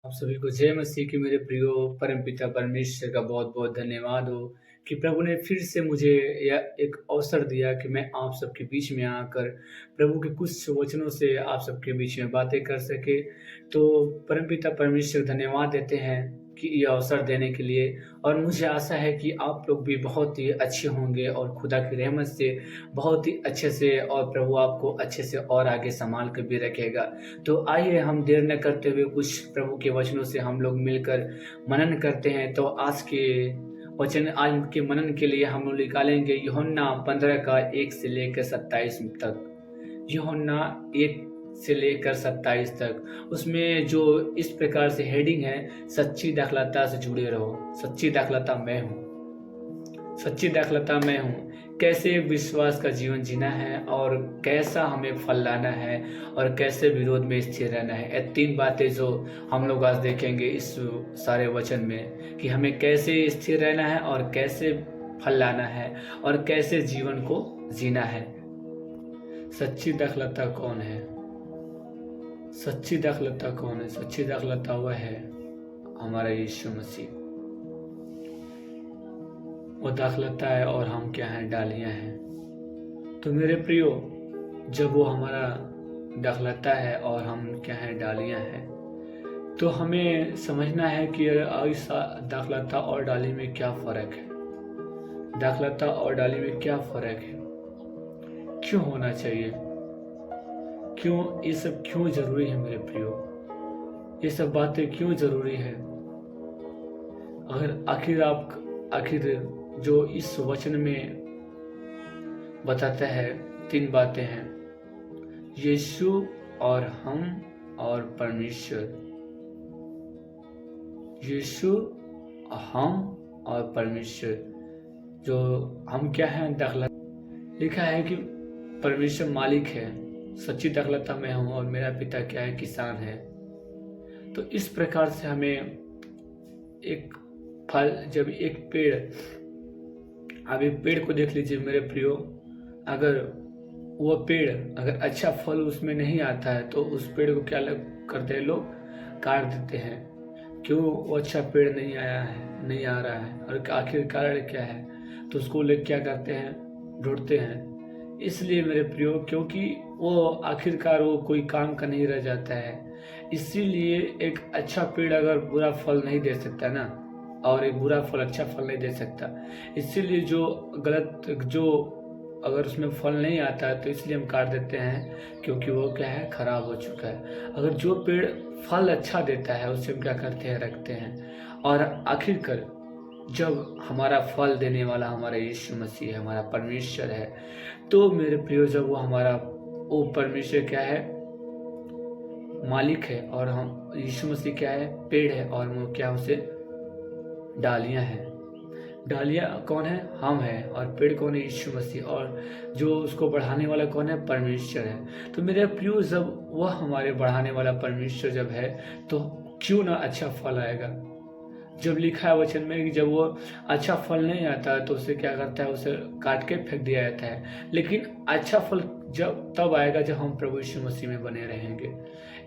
आप सभी को जय मसीह की मेरे प्रियो परमपिता परमेश्वर का बहुत-बहुत धन्यवाद हो कि प्रभु ने फिर से मुझे यह एक अवसर दिया कि मैं आप सबके बीच में आकर प्रभु के कुछ वचनों से आप सबके बीच में बातें कर सके। तो परमपिता परमेश्वर धन्यवाद देते हैं कि ये अवसर देने के लिए और मुझे आशा है कि आप लोग भी बहुत ही अच्छे होंगे और खुदा की रहमत से बहुत ही अच्छे से और प्रभु आपको अच्छे से और आगे संभाल कर भी रखेगा। तो आइए हम देर न करते हुए कुछ प्रभु के वचनों से हम लोग मिलकर मनन करते हैं। तो आज के वचन आज के मनन के लिए हम लोग निकालेंगे यूहन्ना 15 का 1 से लेकर 27 तक। यूहन्ना 1 से लेकर 27 तक। उसमें जो इस प्रकार से हेडिंग है, सच्ची दाखलता से जुड़े रहो। सच्ची दाखलता मैं हूँ। सच्ची दाखलता मैं हूँ। कैसे विश्वास का जीवन जीना है और कैसा हमें फल लाना है और कैसे विरोध में स्थिर रहना है। ये 3 बातें जो हम लोग आज देखेंगे इस सारे वचन में कि हमें कैसे स्थिर रहना है और कैसे फल लाना है और कैसे जीवन को जीना है। सच्ची दाखलता कौन है? सच्ची दाखलता कौन है? सच्ची दाखलता वह है हमारा यीशु मसीह। वो दाखलता है और हम क्या हैं? डालियां हैं। तो मेरे प्रियो, जब वो हमारा दाखलता है और हम क्या हैं? डालियां हैं, तो हमें समझना है कि इस दाखलता और डाली में क्या फ़र्क है। दाखलता और डाली में क्या फ़र्क है? क्यों होना चाहिए? क्यों ये सब क्यों ज़रूरी है मेरे प्रियो? ये सब बातें क्यों ज़रूरी है? अगर आखिर जो इस वचन में बताता है 3 बातें हैं, यीशु और हम और परमेश्वर। यीशु, हम और परमेश्वर। जो हम क्या हैं? दाखलता। लिखा है कि परमेश्वर मालिक है। सच्ची दाखलता मैं हूँ और मेरा पिता क्या है? किसान है। तो इस प्रकार से हमें एक फल, जब एक पेड़, अब एक पेड़ को देख लीजिए मेरे प्रियो, अगर वो पेड़ अगर अच्छा फल उसमें नहीं आता है तो उस पेड़ को क्या करते हैं लोग? काट देते हैं। क्यों? वो अच्छा पेड़ नहीं आ रहा है और आखिर कारण क्या है? तो उसको लोग क्या करते हैं? ढूंढते हैं। इसलिए मेरे प्रियो, क्योंकि वो आखिरकार वो कोई काम का नहीं रह जाता है। इसीलिए एक अच्छा पेड़ अगर बुरा फल नहीं दे सकता ना, और एक बुरा फल अच्छा फल नहीं दे सकता, इसीलिए जो अगर उसमें फल नहीं आता है तो इसलिए हम काट देते हैं, क्योंकि वो क्या है? खराब हो चुका है। अगर जो पेड़ फल अच्छा देता है उसे हम क्या करते हैं? रखते हैं। और आखिरकार जब हमारा फल देने वाला हमारा यीशु मसीह है, हमारा परमेश्वर है, तो मेरे प्रियो, जब वो परमेश्वर क्या है? मालिक है और हम यीशु मसीह क्या है? पेड़ है और वो क्या? उसे डालियां हैं। डालियां कौन है? हम हैं। और पेड़ कौन है? यीशु मसीह। और जो उसको बढ़ाने वाला कौन है? परमेश्वर है। तो मेरे प्रियो, जब वह हमारे बढ़ाने वाला परमेश्वर जब है तो क्यों ना अच्छा फल आएगा। जब लिखा है वचन में कि जब वो अच्छा फल नहीं आता तो उसे क्या करता है? उसे काट के फेंक दिया जाता है। लेकिन अच्छा फल जब तब आएगा जब हम प्रभु यीशु मसीह में बने रहेंगे।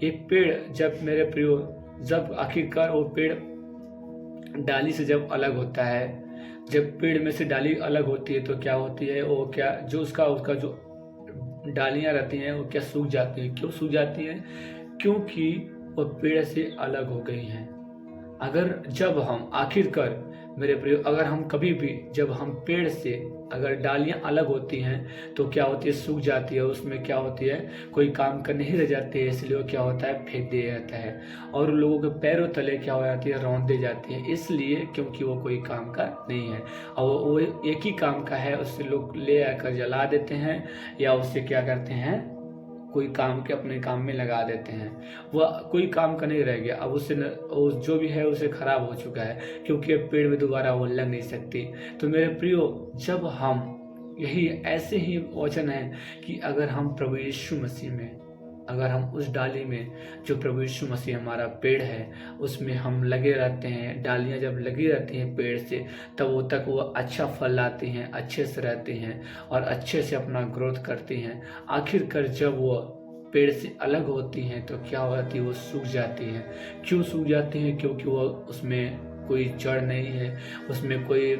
एक पेड़, जब मेरे प्रियो, जब आखिरकार वो पेड़ डाली से जब अलग होता है, जब पेड़ में से डाली अलग होती है तो क्या होती है? वो क्या, जो उसका जो डालियां रहती हैं वो क्या? सूख जाती हैं। क्यों सूख जाती हैं? क्योंकि वो पेड़ से अलग हो गई हैं। अगर जब हम आखिरकार मेरे प्रियो, अगर हम कभी भी, जब हम पेड़ से अगर डालियां अलग होती हैं तो क्या होती है? सूख जाती है। उसमें क्या होती है? कोई काम का नहीं रह जाती है। इसलिए वो क्या होता है? फेंक दिया जाता है। और लोगों के पैरों तले क्या हो जाती है? रौंद दी जाती है। इसलिए क्योंकि वो कोई काम का नहीं है और वो एक ही काम का है, उससे लोग ले आकर जला देते हैं या उससे क्या करते हैं? कोई काम के अपने काम में लगा देते हैं। वह कोई काम का नहीं रह गया। अब जो भी है उसे खराब हो चुका है, क्योंकि अब पेड़ में दोबारा वो लग नहीं सकती। तो मेरे प्रियो, जब हम यही ऐसे ही वचन है कि अगर हम प्रभु यीशु मसीह में, अगर हम उस डाली में, जो प्रभु यीशु मसीह हमारा पेड़ है, उसमें हम लगे रहते हैं, डालियां जब लगी रहती हैं पेड़ से, तब वो तक वो अच्छा फल लाती हैं, अच्छे से रहती हैं और अच्छे से अपना ग्रोथ करती हैं। आखिरकार जब वो पेड़ से अलग होती हैं तो क्या होती है, वो सूख जाती हैं। क्यों सूख जाती हैं? क्योंकि वो उसमें कोई जड़ नहीं है, उसमें कोई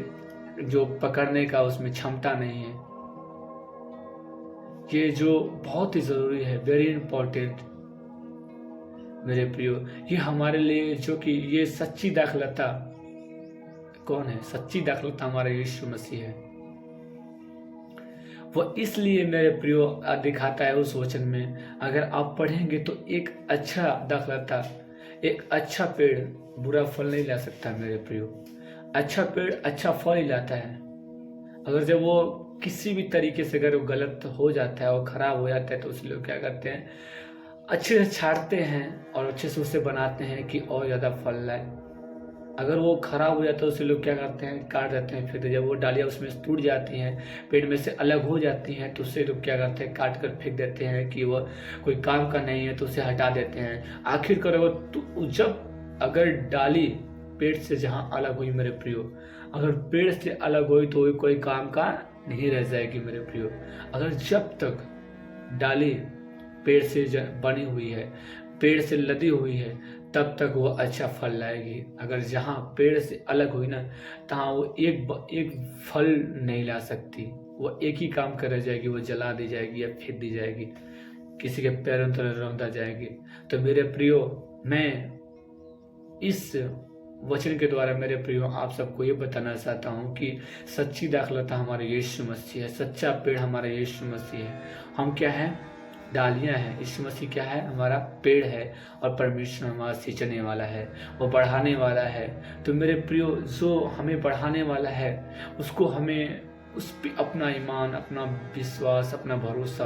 जो पकड़ने का उसमें क्षमता नहीं है। ये जो बहुत ही ज़रूरी है, वेरी इंपॉर्टेंट मेरे प्रियो, ये हमारे लिए जो कि ये सच्ची दाखलता कौन है? सच्ची दाखलता हमारा यीशु मसीह है। वो इसलिए मेरे प्रियो दिखाता है उस वचन में, अगर आप पढ़ेंगे तो एक अच्छा दाखलता, एक अच्छा पेड़ बुरा फल नहीं ला सकता मेरे प्रियो। अच्छा पेड़ अच्छा फल ही लाता है। अगर जब वो किसी भी तरीके से अगर वो गलत हो जाता है और खराब हो जाता है तो उसलिए क्या करते हैं, अच्छे से छांटते हैं और अच्छे से उसे बनाते हैं कि और ज़्यादा फल लाए। अगर वो खराब हो जाता है उसे लोग क्या करते हैं, काट देते हैं। फिर जब वो डालियाँ उसमें टूट जाती हैं, पेड़ में से अलग हो जाती हैं, तो उससे लोग क्या करते हैं, काट कर फेंक देते हैं कि वह कोई काम का नहीं है, तो उसे हटा देते हैं। आखिरकार वो जब अगर डाली पेड़ से जहाँ अलग हुई मेरे प्रियो, अगर पेड़ से अलग हुई तो कोई काम का नहीं रह जाएगी मेरे प्रियो। अगर जब तक डाली पेड़ से बनी हुई है, पेड़ से लदी हुई है, तब तक वो अच्छा फल लाएगी। अगर जहाँ पेड़ से अलग हुई ना, तहाँ वो एक फल नहीं ला सकती। वो एक ही काम कर रह जाएगी, वो जला दी जाएगी या फेंक दी जाएगी, किसी के पैरों तले रौंदा जाएगी। तो मेरे प्रियो, मैं इस वचन के द्वारा मेरे प्रियो आप सबको ये बताना चाहता हूँ कि सच्ची दाखलता हमारे यीशु मसीह है। सच्चा पेड़ हमारा यीशु मसीह है। हम क्या है? डालियां हैं। यीशु मसीह क्या है? हमारा पेड़ है और परमेश्वर हमारा सींचने वाला है, वो बढ़ाने वाला है। तो मेरे प्रियो, जो हमें बढ़ाने वाला है उसको हमें उस पर अपना ईमान, अपना विश्वास, अपना भरोसा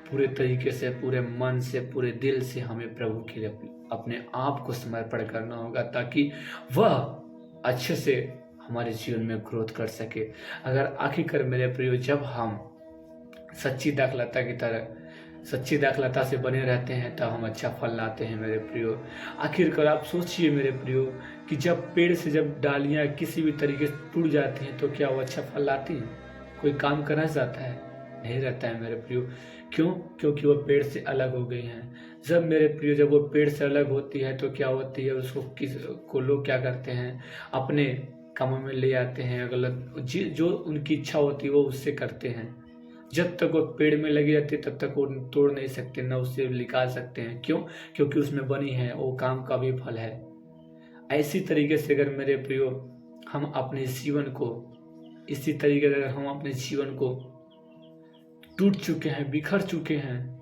पूरे तरीके से, पूरे मन से, पूरे दिल से हमें प्रभु के लिए अपने आप को समर्पण करना होगा, ताकि वह अच्छे से हमारे जीवन में ग्रोथ कर सके। अगर आखिरकार मेरे प्रियो, जब हम सच्ची दाखलता से बने रहते हैं तब हम अच्छा फल लाते हैं मेरे प्रियो। आखिरकार आप सोचिए मेरे प्रियो कि जब पेड़ से जब डालियां किसी भी तरीके से टूट जाती हैं तो क्या वो अच्छा फल लाती हैं? कोई काम करना चाहता है? नहीं रहता है मेरे प्रियो। क्यों? क्योंकि वो पेड़ से अलग हो गई हैं। जब मेरे प्रियो, जब वो पेड़ से अलग होती है तो क्या होती है, उसको लोग क्या करते हैं, अपने कामों में ले आते हैं। गलत जो उनकी इच्छा होती है वो उससे करते हैं। जब तक वो पेड़ में लगी रहती है तब तक वो तोड़ नहीं सकते, ना उससे निकाल सकते हैं। क्यों? क्योंकि उसमें बनी है, वो काम का भी फल है। ऐसी तरीके से अगर मेरे प्रियो हम अपने जीवन को, इसी तरीके से अगर हम अपने जीवन को टूट चुके हैं, बिखर चुके हैं,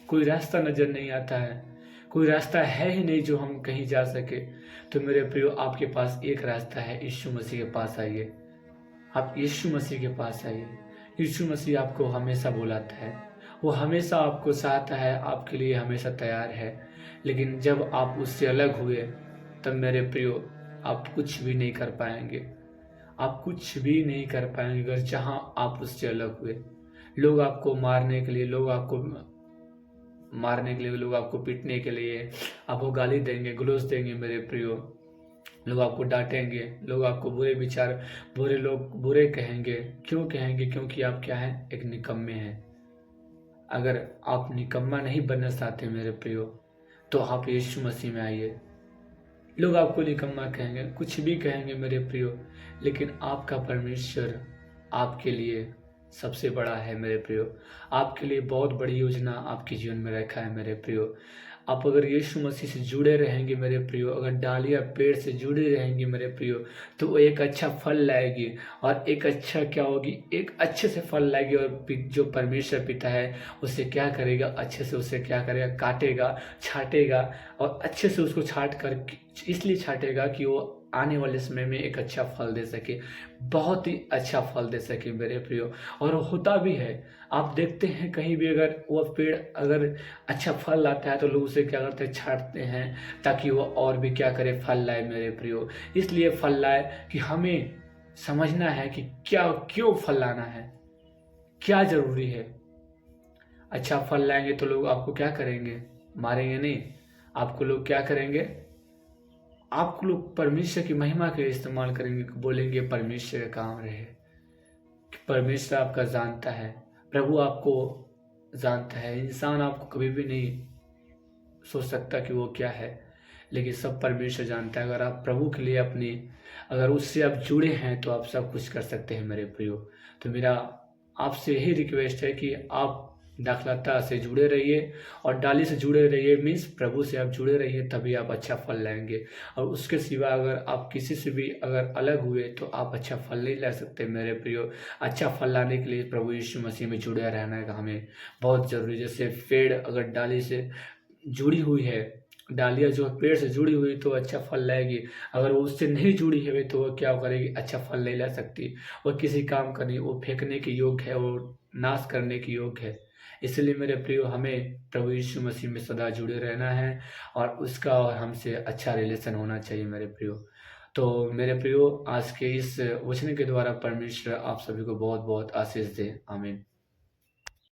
कोई रास्ता नजर नहीं आता है, कोई रास्ता है ही नहीं जो हम कहीं जा सके, तो मेरे प्रियो आपके पास एक रास्ता है। यीशु मसीह के पास आइए। आप यीशु मसीह के पास आइए। यीशु मसीह आपको हमेशा बुलाता है, वो हमेशा आपको चाहता है, आपके लिए हमेशा तैयार है। लेकिन जब आप उससे अलग हुए तब मेरे प्रियो आप कुछ भी नहीं कर पाएंगे। आप कुछ भी नहीं कर पाएंगे अगर जहाँ आप उससे अलग हुए। लोग आपको मारने के लिए, लोग आपको पीटने के लिए आपको गाली देंगे, गलौज देंगे मेरे प्रियो। लोग आपको डांटेंगे, लोग आपको बुरे कहेंगे। क्यों कहेंगे? क्योंकि आप क्या हैं? एक निकम्मे हैं। अगर आप निकम्मा नहीं बनना चाहते मेरे प्रियो तो आप यीशु मसीह में आइए। लोग आपको निकम्मा कहेंगे, कुछ भी कहेंगे मेरे प्रियो, लेकिन आपका परमेश्वर आपके लिए सबसे बड़ा है मेरे प्रियो। आपके लिए बहुत बड़ी योजना आपके जीवन में रखा है मेरे प्रियो। आप अगर यीशु मसीह से जुड़े रहेंगे मेरे प्रियो, अगर डालियाँ पेड़ से जुड़ी रहेंगी मेरे प्रियो, तो वो एक अच्छा फल लाएगी। और एक अच्छा क्या होगी? एक अच्छे से फल लाएगी। और जो परमेश्वर पिता है उसे क्या करेगा? अच्छे से उसे क्या करेगा? काटेगा, छाटेगा, और अच्छे से उसको छाट कर इसलिए छाटेगा कि वो आने वाले समय में एक अच्छा फल दे सके, बहुत ही अच्छा फल दे सके मेरे प्रियो। और होता भी है। आप देखते हैं कहीं भी अगर वो पेड़ अगर अच्छा फल लाता है तो लोग उसे क्या करते हैं? छाटते हैं, ताकि वो और भी क्या करे? फल लाए मेरे प्रियो। इसलिए फल लाए कि हमें समझना है कि क्यों फल लाना है, क्या जरूरी है। अच्छा फल लाएंगे तो लोग आपको क्या करेंगे? मारेंगे नहीं। आपको लोग क्या करेंगे? आपको लोग परमेश्वर की महिमा के लिए इस्तेमाल करेंगे, बोलेंगे परमेश्वर का काम रहे, कि परमेश्वर आपका जानता है, प्रभु आपको जानता है। इंसान आपको कभी भी नहीं सोच सकता कि वो क्या है, लेकिन सब परमेश्वर जानता है। अगर आप प्रभु के लिए अपनी अगर उससे आप जुड़े हैं तो आप सब कुछ कर सकते हैं मेरे प्रियो। तो मेरा आपसे यही रिक्वेस्ट है कि आप दाखलता से जुड़े रहिए और डाली से जुड़े रहिए, मीन्स प्रभु से आप जुड़े रहिए, तभी आप अच्छा फल लाएंगे। और उसके सिवा अगर आप किसी से भी अगर अलग हुए तो आप अच्छा फल नहीं ला सकते मेरे प्रियो। अच्छा फल लाने के लिए प्रभु यीशु मसीह में जुड़े रहना है हमें बहुत ज़रूरी। जैसे पेड़ अगर डाली से जुड़ी हुई है, डालियाँ जो पेड़ से जुड़ी हुई तो अच्छा फल लाएगी। अगर वो उससे नहीं जुड़ी है तो वो क्या करेगी, अच्छा फल नहीं ला सकती। वो किसी काम का नहीं, वो फेंकने के योग्य है, वो नाश करने के योग्य है। इसलिए मेरे प्रियो हमें प्रभु यीशु मसीह में सदा जुड़े रहना है और उसका और हमसे अच्छा रिलेशन होना चाहिए मेरे प्रियो। तो मेरे प्रियो आज के इस वचन के द्वारा परमेश्वर आप सभी को बहुत बहुत आशीष दे। आमीन।